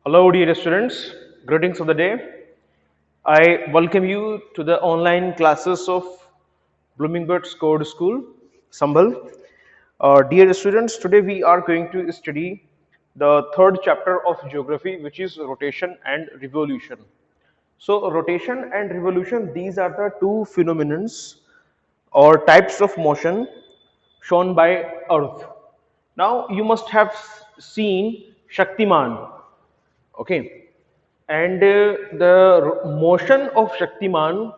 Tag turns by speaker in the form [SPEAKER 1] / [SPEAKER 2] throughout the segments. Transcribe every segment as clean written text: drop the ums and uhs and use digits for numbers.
[SPEAKER 1] Hello, dear students. Greetings of the day. I welcome you to the online classes of Bloomingbirds Code School, Sambhal. Dear students, today we are going to study the third chapter of geography, which is rotation and revolution. So, rotation and revolution, these are the two phenomenons or types of motion shown by Earth. Now, you must have seen Shaktiman, okay, and the motion of Shaktiman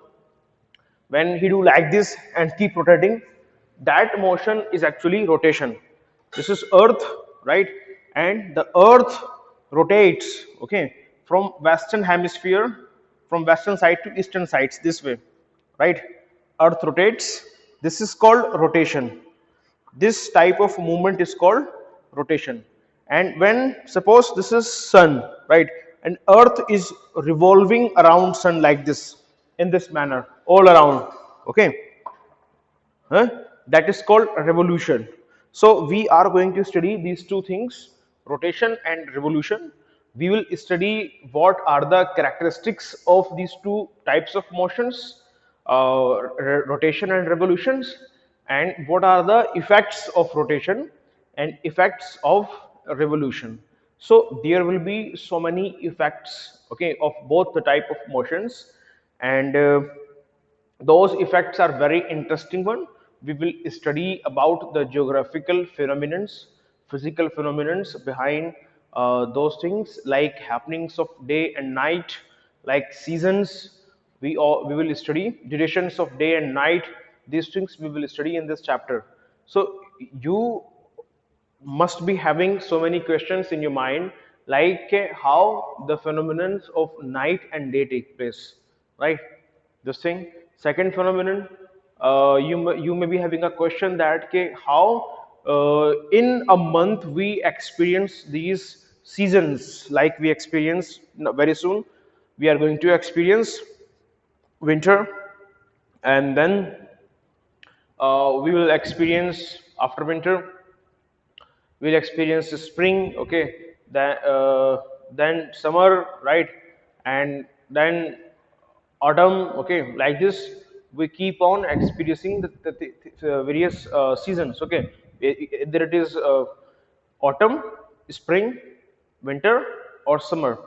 [SPEAKER 1] when he do like this and keep rotating, that motion is actually rotation. This is Earth, right? And the Earth rotates, okay, from western hemisphere, from western side to eastern sides this way, right? Earth rotates. This is called rotation. This type of movement is called rotation. And when suppose this is sun, right, and earth is revolving around sun like this, in this manner all around, okay, huh? That is called revolution. So we are going to study these two things, rotation and revolution. We will study what are the characteristics of these two types of motions, rotation and revolutions, and what are the effects of rotation and effects of revolution. So there will be so many effects, okay, of both the type of motions, and those effects are very interesting one. We will study about the geographical phenomenons, physical phenomenons behind those things, like happenings of day and night, like seasons. We will study durations of day and night. These things we will study in this chapter. So you must be having so many questions in your mind, like how the phenomenon of night and day take place, right? This thing. Second phenomenon, you may be having a question that how in a month we experience these seasons, like we experience very soon. We are going to experience winter, and then we will experience after winter we'll experience spring, okay, then summer, right, and then autumn, okay, like this we keep on experiencing the various seasons, okay. Either it is autumn, spring, winter, or summer.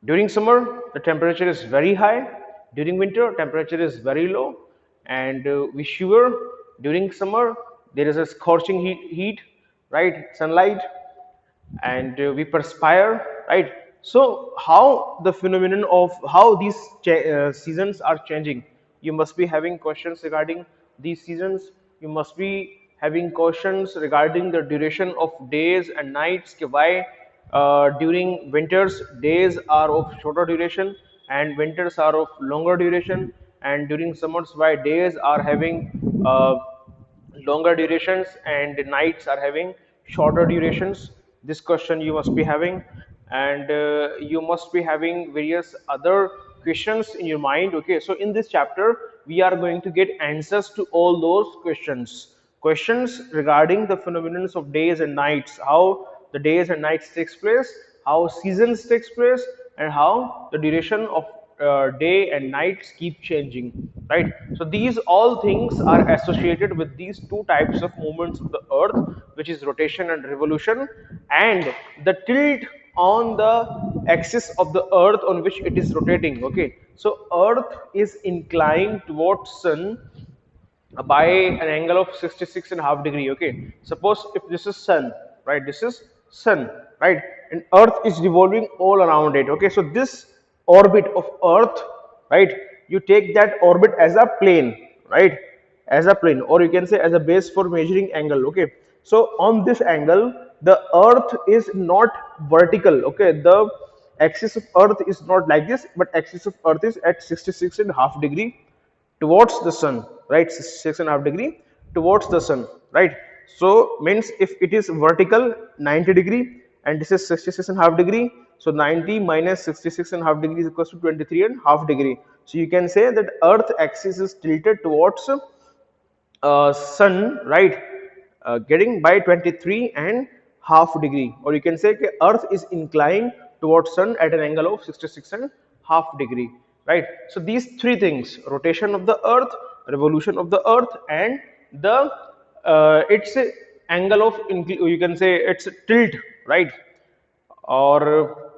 [SPEAKER 1] During summer, the temperature is very high. During winter, temperature is very low, and we shiver. During summer, there is a scorching heat, right? Sunlight, and we perspire, right? So, how the phenomenon of how these seasons are changing? You must be having questions regarding these seasons. You must be having questions regarding the duration of days and nights. Why during winters days are of shorter duration and winters are of longer duration, and during summers why days are having longer durations and nights are having shorter durations. This question you must be having, and you must be having various other questions in your mind, okay. So in this chapter we are going to get answers to all those questions regarding the phenomena of days and nights, how the days and nights takes place, how seasons takes place, and how the duration of day and nights keep changing, right? So these all things are associated with these two types of movements of the earth, which is rotation and revolution, and the tilt on the axis of the earth on which it is rotating, okay. So earth is inclined towards sun by an angle of 66 and a half degree, okay. Suppose if this is sun, right, this is sun, right, and earth is revolving all around it, okay. So this orbit of earth, right, you take that orbit as a plane, right, as a plane, or you can say as a base for measuring angle, okay. So on this angle the earth is not vertical, okay. The axis of earth is not like this, but axis of earth is at 66 and a half degree towards the sun, right, 6.5 degree towards the sun, right. So means if it is vertical 90 degree and this is 66 and a half degree, so 90 minus 66 and a half degree is equals to 23 and half degree. So you can say that earth axis is tilted towards sun, right, getting by 23 and half degree, or you can say that earth is inclined towards sun at an angle of 66 and half degree, right? So these three things: rotation of the earth, revolution of the earth, and the its angle of you can say its tilt, right? Or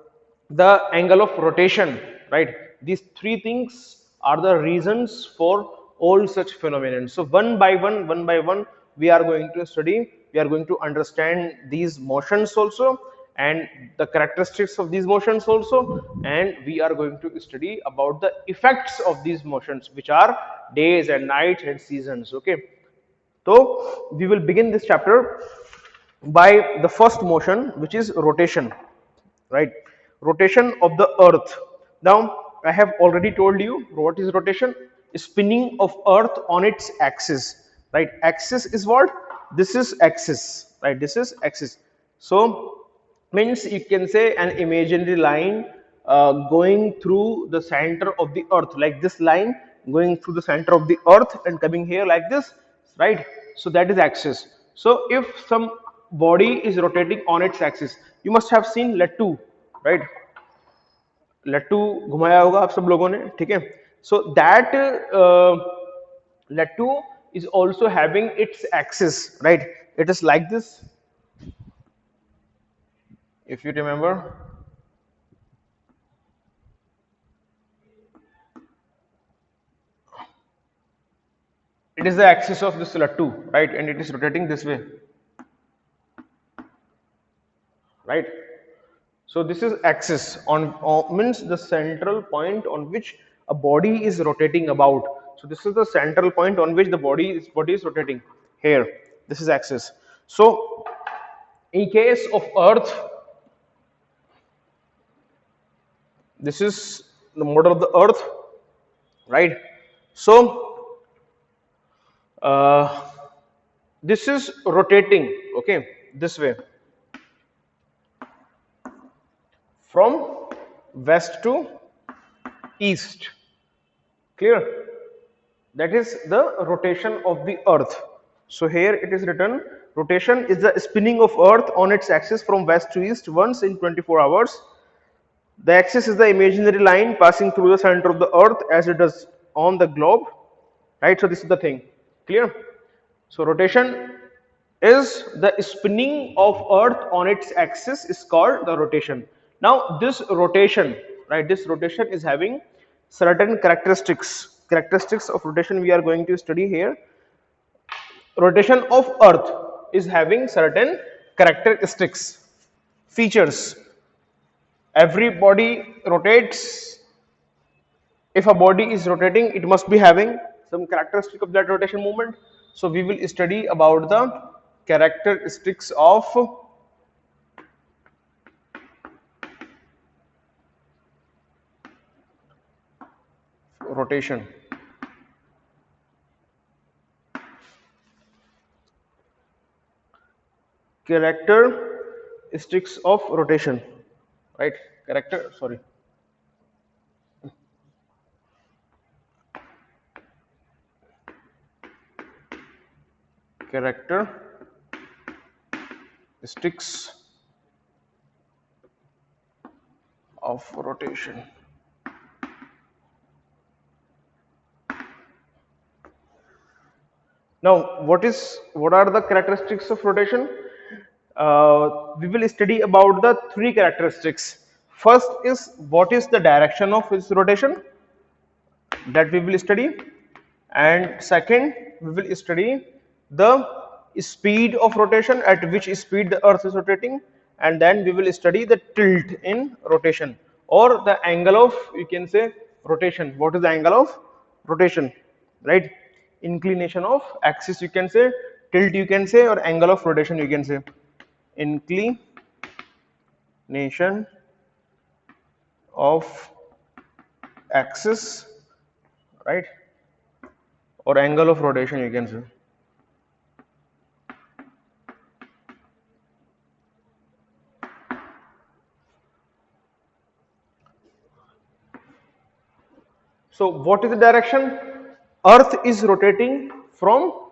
[SPEAKER 1] the angle of rotation, right? These three things are the reasons for all such phenomena. So one by one, we are going to study, we are going to understand these motions also, and the characteristics of these motions also, and we are going to study about the effects of these motions, which are days and nights and seasons. Okay, so we will begin this chapter by the first motion, which is rotation, right? Rotation of the earth. Now I have already told you what is rotation: spinning of earth on its axis, right? Axis is what? This is axis, right? This is axis. So means you can say an imaginary line going through the center of the earth, like this line going through the center of the earth and coming here like this, right? So that is axis. So if some body is rotating on its axis, you must have seen lattu, right? लट्टू घुमाया होगा आप सब लोगों ने, ठीक है? So that lattu is also having its axis, right? It is like this, if you remember. It is the axis of this lattu, right? And it is rotating this way, right? So this is axis on means the central point on which a body is rotating about. So this is the central point on which the body is rotating here. This is axis. So in case of earth, this is the model of the earth, right? So uh, this is rotating, okay, this way, from west to east. Clear? That is the rotation of the earth. So here it is written: rotation is the spinning of earth on its axis from west to east once in 24 hours. The axis is the imaginary line passing through the center of the earth as it does on the globe, right? So this is the thing. Clear? So rotation is the spinning of earth on its axis is called the rotation. Now this rotation, right, this rotation is having certain characteristics of rotation we are going to study here. Rotation of earth is having certain characteristics, features. Every body rotates. If a body is rotating, it must be having some characteristic of that rotation movement. So we will study about the characteristics of rotation. Characteristics of rotation, right? Characteristics of rotation. Now, what are the characteristics of rotation? We will study about the three characteristics. First is what is the direction of its rotation, that we will study, and second we will study the speed of rotation, at which speed the earth is rotating, and then we will study the tilt in rotation, or the angle of, you can say, rotation. What is the angle of rotation, right? Inclination of axis, you can say, tilt you can say, or angle of rotation you can say. Inclination of axis, right, or angle of rotation you can say. So what is the direction? Earth is rotating from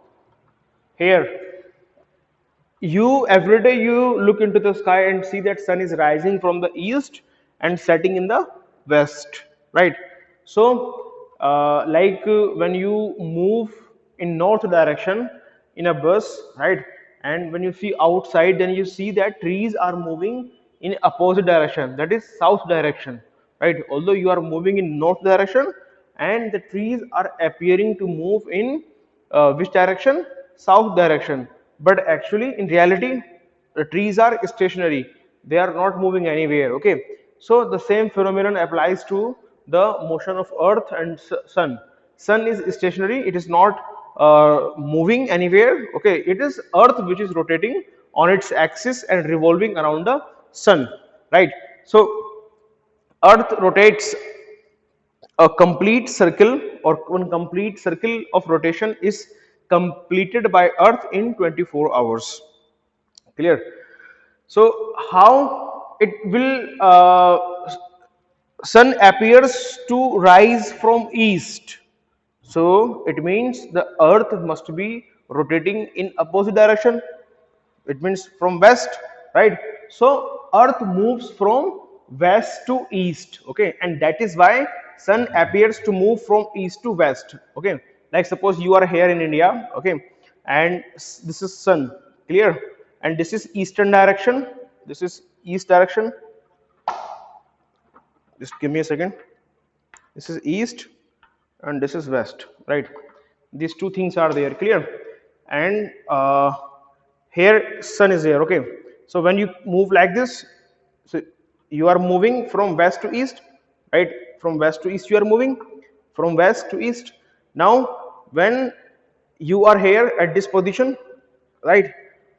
[SPEAKER 1] here, You every day you look into the sky and see that sun is rising from the east and setting in the west, right? So when you move in north direction in a bus, right, and when you see outside, then you see that trees are moving in opposite direction, that is south direction, right? Although you are moving in north direction, and the trees are appearing to move in which direction? South direction. But actually, in reality, the trees are stationary. They are not moving anywhere. Okay. So the same phenomenon applies to the motion of Earth and Sun. Sun is stationary. It is not moving anywhere. Okay. It is Earth which is rotating on its axis and revolving around the Sun. Right. So Earth rotates a complete circle, or one complete circle of rotation is completed by Earth in 24 hours. Clear? So how it will sun appears to rise from east. So it means the Earth must be rotating in opposite direction. It means from west, right? So Earth moves from west to east, okay, and that is why sun appears to move from east to west, okay. Like suppose you are here in India, okay, and this is sun, clear, and this is eastern direction, this is east direction. Just give me a second. This is east and this is west, right? These two things are there, clear, and here sun is there, okay. So when you move like this, so you are moving from west to east, right? From west to east you are moving, from west to east. Now when you are here at this position, right,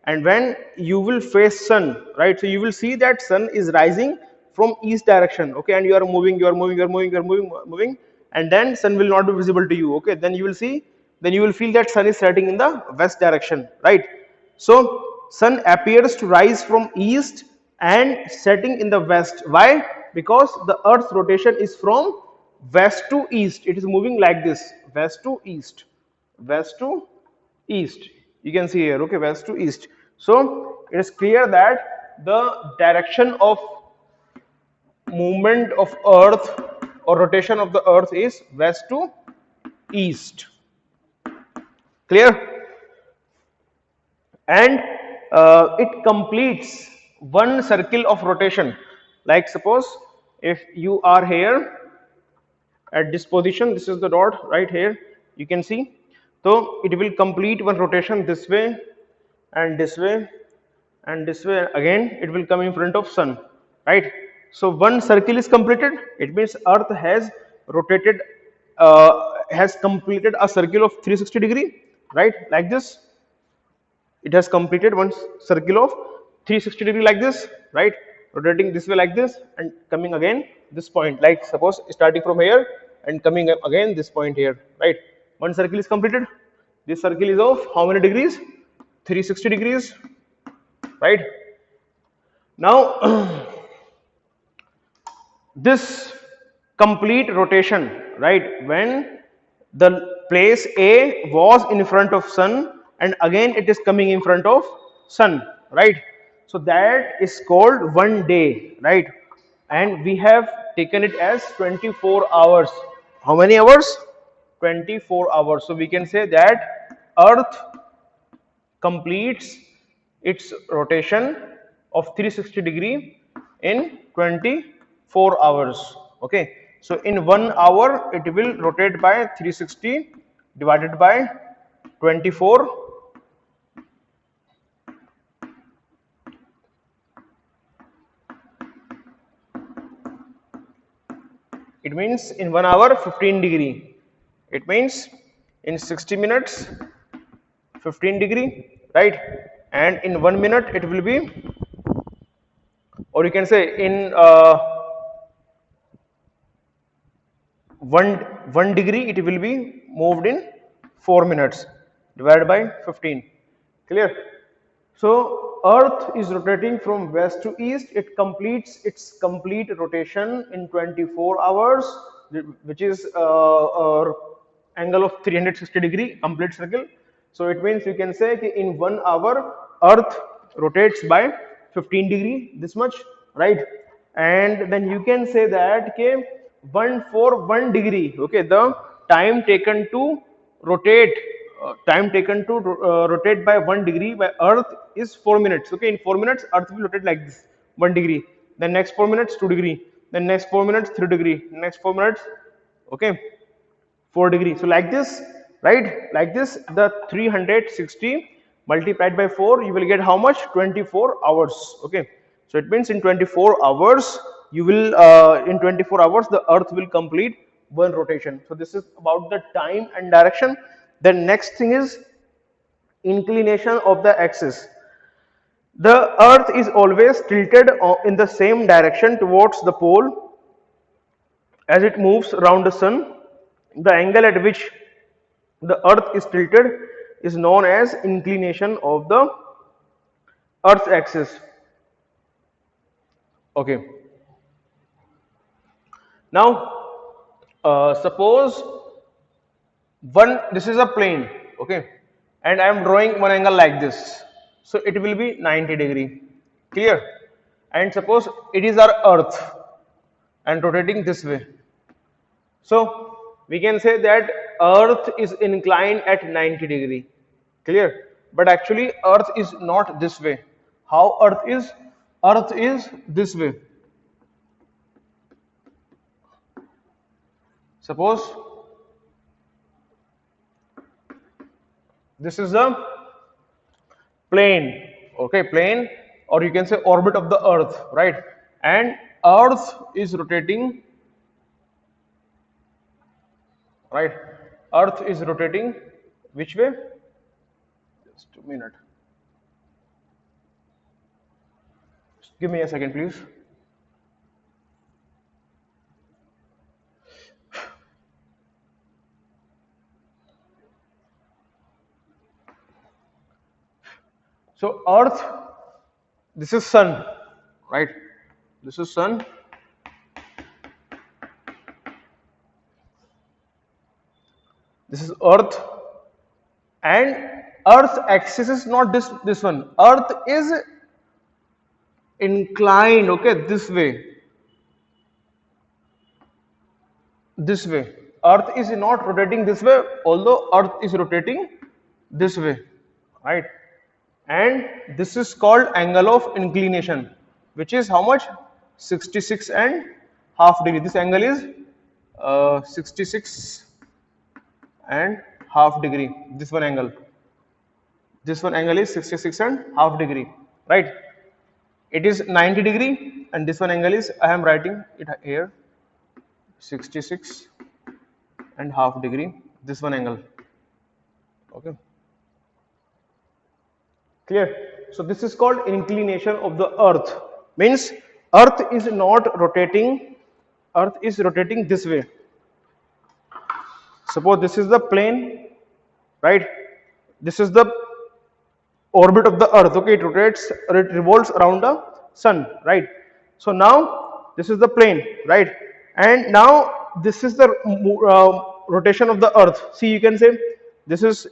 [SPEAKER 1] and when you will face sun, right, so you will see that sun is rising from east direction, okay, and you are moving, you are moving, you are moving, you are moving, and then sun will not be visible to you, okay. Then you will see, then you will feel that sun is setting in the west direction, right? So sun appears to rise from east and setting in the west. Why? Because the earth's rotation is from west to east. It is moving like this, west to east, west to east. You can see here, okay, west to east. So it is clear that the direction of movement of earth or rotation of the earth is west to east. Clear? And it completes one circle of rotation. Like suppose if you are here at this position, this is the dot right here, you can see. So it will complete one rotation this way and this way and this way, again it will come in front of sun, right? So one circle is completed. It means earth has rotated, has completed a circle of 360 degree, right, like this. It has completed one circle of 360 degree like this, right, rotating this way like this and coming again this point, like suppose starting from here and coming up again this point here, right? One circle is completed. This circle is of how many degrees? 360 degrees, right? Now this complete rotation, right, when the place A was in front of sun and again it is coming in front of sun, right? So that is called one day, right? And we have taken it as 24 hours. How many hours? 24 hours. So we can say that earth completes its rotation of 360 degree in 24 hours, okay. So in 1 hour it will rotate by 360 divided by 24, it means in 1 hour 15 degree, it means in 60 minutes 15 degree, right? And in 1 minute it will be, or you can say in one degree it will be moved in 4 minutes divided by 15. Clear? So earth is rotating from west to east. It completes its complete rotation in 24 hours, which is angle of 360 degree complete circle. So it means you can say in 1 hour Earth rotates by 15 degree, this much, right? And then you can say that, okay, 1 okay, the time taken to rotate, rotate by 1 degree by Earth is 4 minutes. Okay, in 4 minutes Earth will rotate like this, 1 degree, then next 4 minutes 2 degree, then next 4 minutes 3 degree, next 4 minutes, okay, 4 degree. So like this, right? Like this, the 360 multiplied by 4, you will get how much? 24 hours. Okay. So it means in 24 hours, you will, in 24 hours, the earth will complete one rotation. So this is about the time and direction. Then next thing is inclination of the axis. The earth is always tilted in the same direction towards the pole as it moves around the sun. The angle at which the earth is tilted is known as inclination of the earth's axis. Okay. Now, suppose this is a plane, okay, and I am drawing one angle like this, so it will be 90-degree, clear? And suppose it is our earth and rotating this way, so we can say that earth is inclined at 90-degree, clear? But actually earth is not this way. How earth is? Earth is this way. Suppose this is the plane, okay, plane, or you can say orbit of the earth, right? And earth is rotating, right? Earth is rotating which way? Just a minute. Just give me a second, please. So earth, this is sun, right? This is sun. This is earth, and earth's axis is not this one. Earth is inclined, okay, this way. This way. Earth is not rotating this way, although earth is rotating this way, right? And this is called angle of inclination, which is how much? 66 and half degree. This angle is 66 and half degree. This one angle is 66 and half degree, right? It is 90-degree, and this one angle is, I am writing it here, 66 and half degree, this one angle, okay, clear? So this is called inclination of the earth, means earth is not rotating, earth is rotating this way. Suppose this is the plane, right? This is the orbit of the earth, okay, it revolves around the sun, right? So now this is the plane, right? And now this is the rotation of the earth. See, you can say this is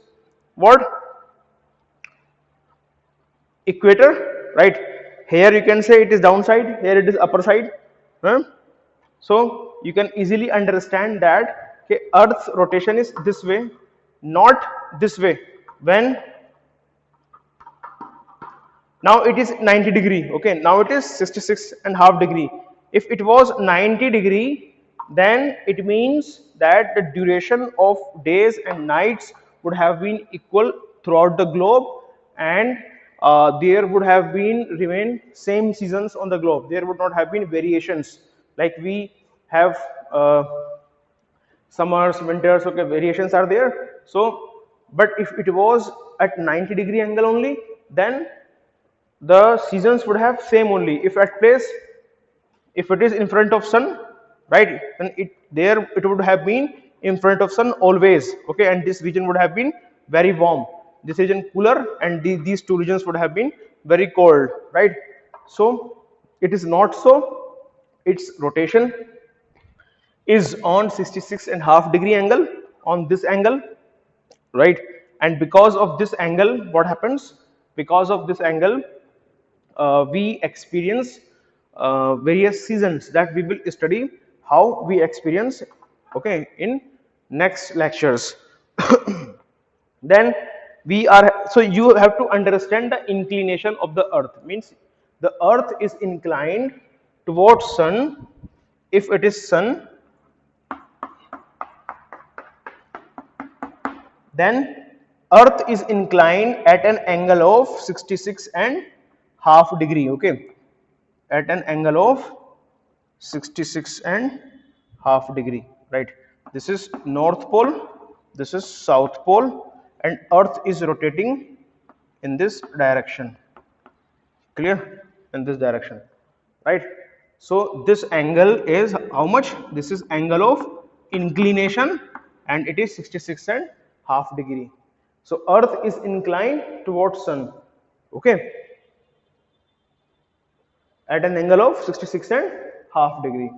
[SPEAKER 1] what? Equator, right? Here you can say it is downside, here it is upper side, huh? So you can easily understand that, okay, earth's rotation is this way, not this way. When now it is 90-degree, okay, now it is 66 and half degree. If it was 90-degree, then it means that the duration of days and nights would have been equal throughout the globe, and there would have been remain same seasons on the globe. There would not have been variations like we have summers, winters, okay, variations are there. So but if it was at 90-degree angle only, then the seasons would have same only. If at place, if it is in front of sun, right, then it would have been in front of sun always, okay, and this region would have been very warm, this region cooler, and these two regions would have been very cold, right? So it is not so. Its rotation is on 66 and half degree angle, on this angle, right? And because of this angle, what happens? Because of this angle, we experience various seasons that we will study how we experience, okay, in next lectures. Then we are, so you have to understand the inclination of the earth, means the earth is inclined towards sun. If it is sun, then earth is inclined at an angle of 66 and half degree, okay, at an angle of 66 and half degree, right? This is north pole, this is south pole, and earth is rotating in this direction. Clear? In this direction, right? So this angle is how much? This is angle of inclination, and it is 66 and half degree. So earth is inclined towards sun, okay, at an angle of 66 and half degree,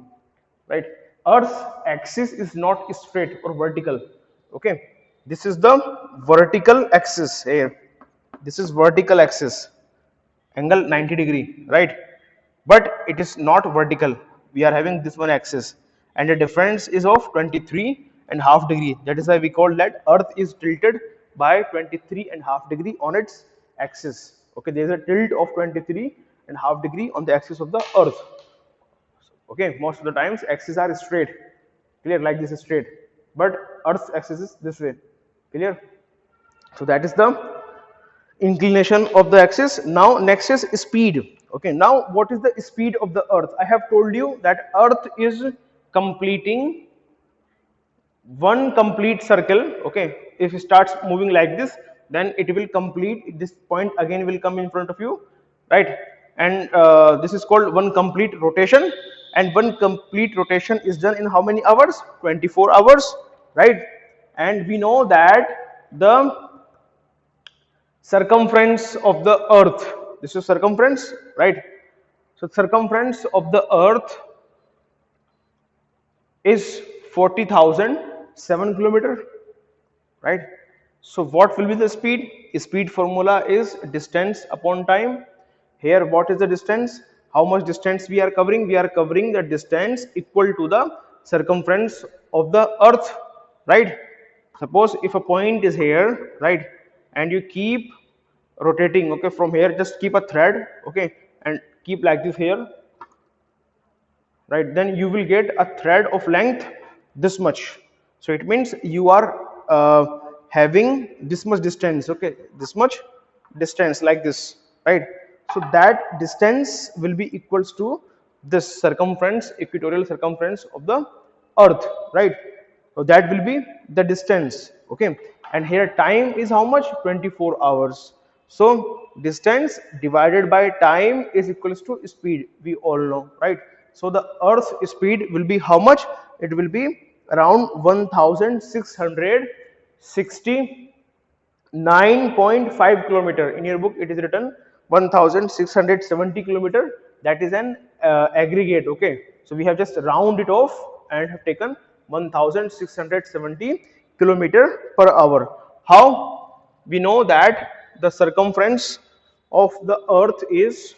[SPEAKER 1] right? Earth's axis is not straight or vertical, okay. This is the vertical axis here. This is vertical axis, angle 90 degree, right? But it is not vertical. We are having this one axis, and the difference is of 23 and half degree. That is why we call that earth is tilted by 23 and half degree on its axis, okay. There is a tilt of 23 and half degree on the axis of the earth, okay. Most of the times axes are straight, clear, like this is straight, but earth's axis is this way, clear. So that is the inclination of the axis. Now next is speed, okay. Now what is the speed of the earth? I have told you that earth is completing one complete circle, okay. If it starts moving like this, then it will complete, this point again will come in front of you, right? And this is called one complete rotation, and one complete rotation is done in how many hours? 24 hours, right? And we know that the circumference of the earth, this is circumference, right? So circumference of the earth is 40,007 kilometer, right? So what will be the speed? Speed formula is distance upon time. Here what is the distance? How much distance we are covering? We are covering the distance equal to the circumference of the earth, right? Suppose if a point is here, right, and you keep rotating, okay, from here, just keep a thread, okay, and keep like this here, right, then you will get a thread of length this much. So it means you are having this much distance, okay, this much distance like this, right? So that distance will be equals to this circumference, equatorial circumference of the earth, right? So that will be the distance, okay. And here time is how much? 24 hours. So distance divided by time is equals to speed, we all know, right? So the earth's speed will be how much? It will be around 1669.5 kilometer. In your book it is written 1670 kilometer. That is an aggregate, okay. So we have just round it off and have taken 1670 kilometer per hour. How we know that the circumference of the earth is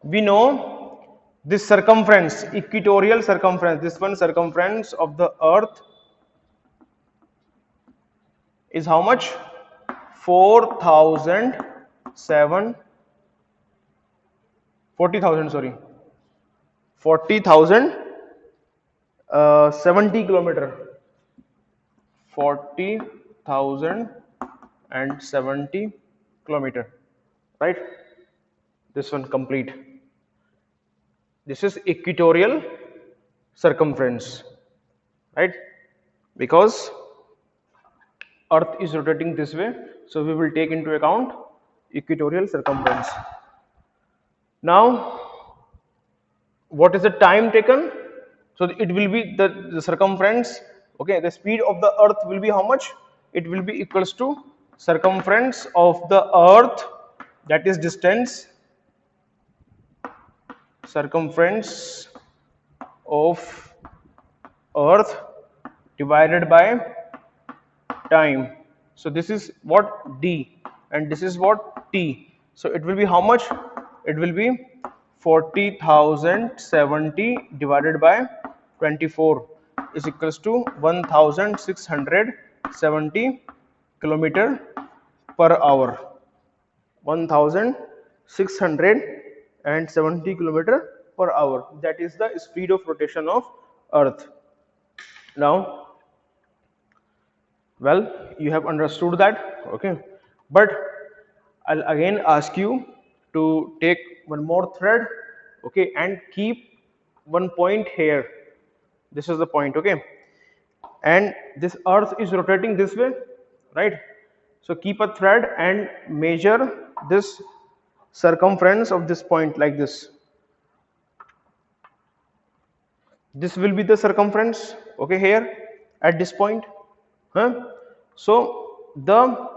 [SPEAKER 1] we know this circumference, equatorial circumference, this one circumference of the earth is how much? 4,007 40,000, sorry, 40,000 70 kilometer, 40,070 kilometer, right? This one complete. This is equatorial circumference, right? Because earth is rotating this way, so we will take into account equatorial circumference. Now, what is the time taken? So it will be the circumference. Okay, the speed of the earth will be how much? It will be equals to circumference of the earth, that is distance, circumference of earth divided by time. So this is what d and this is what t. So it will be how much? It will be 40,070 divided by 24 is equals to 1670 kilometer per hour. 1670 kilometer per hour. That is the speed of rotation of earth. Now, well, you have understood that, okay, but I'll again ask you to take one more thread, okay, and keep one point here. This is the point, okay, and this earth is rotating this way, right? So keep a thread and measure this circumference of this point like this. This will be the circumference, okay, here at this point, huh? So the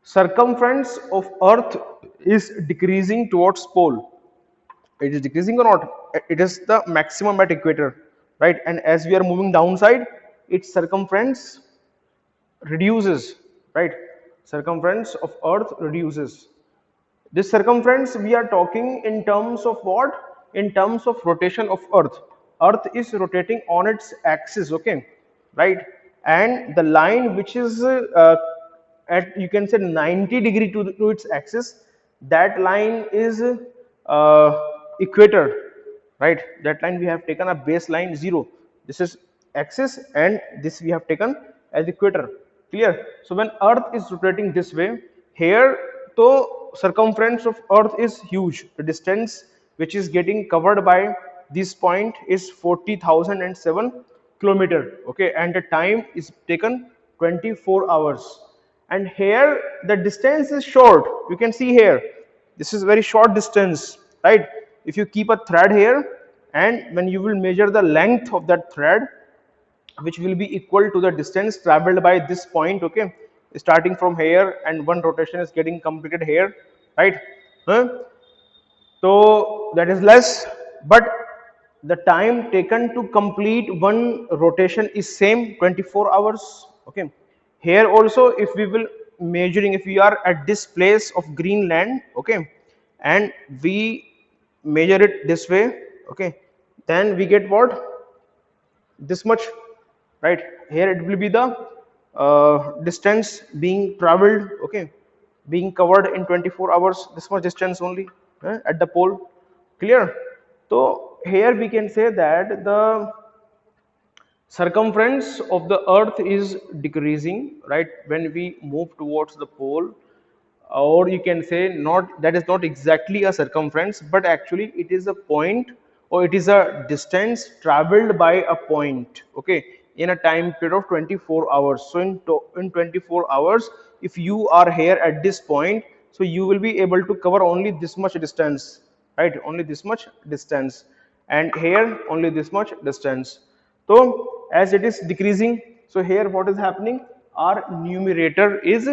[SPEAKER 1] circumference of earth is decreasing towards pole. It is decreasing or not? It is the maximum at equator, right? And as we are moving downside, its circumference reduces, right? Circumference of earth reduces. This circumference we are talking in terms of what? In terms of rotation of earth. Earth is rotating on its axis, okay, right? And the line which is at, you can say, 90 degree to its axis, that line is equator, right? That line we have taken a baseline 0. This is axis and this we have taken as equator. Clear? So when earth is rotating this way, here, so circumference of earth is huge. The distance which is getting covered by this point is 40,007 kilometer, okay, and the time is taken 24 hours. And here the distance is short. You can see here, this is very short distance, right? If you keep a thread here and when you will measure the length of that thread, which will be equal to the distance traveled by this point, okay, starting from here, and one rotation is getting completed here, right? So that is less, but the time taken to complete one rotation is same, 24 hours, okay. Here also, if we will measuring, if we are at this place of Greenland, okay, and we measure it this way, okay, then we get what? This much, right? Here it will be the distance being traveled, okay, being covered in 24 hours, this much distance only, at the pole. Clear? So here we can say that the circumference of the earth is decreasing, right, when we move towards the pole. Or you can say, not, that is not exactly a circumference, but actually it is a point, or it is a distance traveled by a point, okay, in a time period of 24 hours. So in 24 hours, if you are here at this point, so you will be able to cover only this much distance, right? Only this much distance, and here only this much distance. So as it is decreasing, so here what is happening? Our numerator is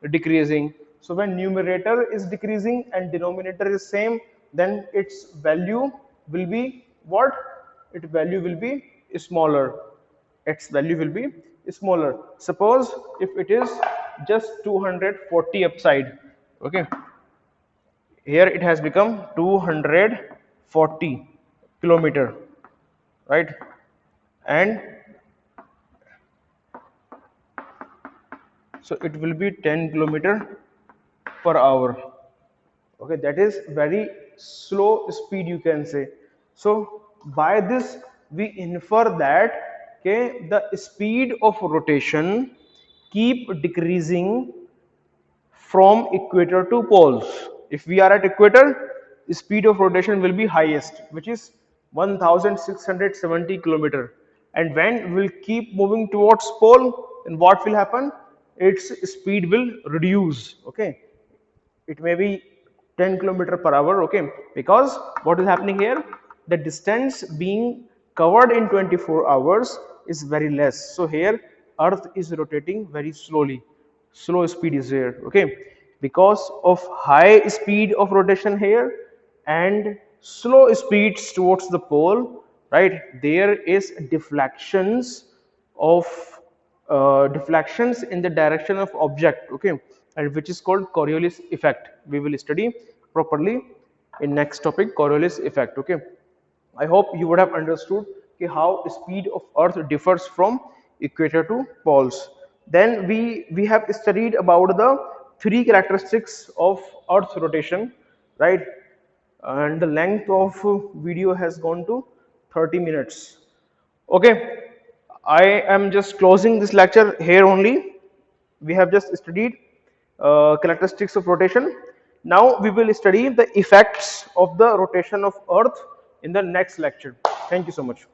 [SPEAKER 1] decreasing. So when numerator is decreasing and denominator is same, then its value will be what? Its value will be smaller. Its value will be smaller. Suppose if it is just 240 upside, okay, here it has become 240 kilometer, right? And so it will be 10 kilometer per hour, okay, that is very slow speed, you can say. So by this we infer that, okay, the speed of rotation keep decreasing from equator to poles. If we are at equator, the speed of rotation will be highest, which is 1670 kilometer, and when we'll keep moving towards pole, then what will happen? Its speed will reduce, okay, it may be 10 kilometer per hour, okay, because what is happening here, the distance being covered in 24 hours is very less. So here earth is rotating very slowly, slow speed is here, okay, because of high speed of rotation here and slow speeds towards the pole, right, there is deflections of deflections in the direction of object, okay, and which is called Coriolis effect. We will study properly in next topic, Coriolis effect, okay. I hope you would have understood कि how speed of earth differs from equator to poles. Then we have studied about the three characteristics of earth's rotation, right, and the length of video has gone to 30 minutes. Okay, I am just closing this lecture here only. We have just studied characteristics of rotation. Now we will study the effects of the rotation of earth in the next lecture. Thank you so much.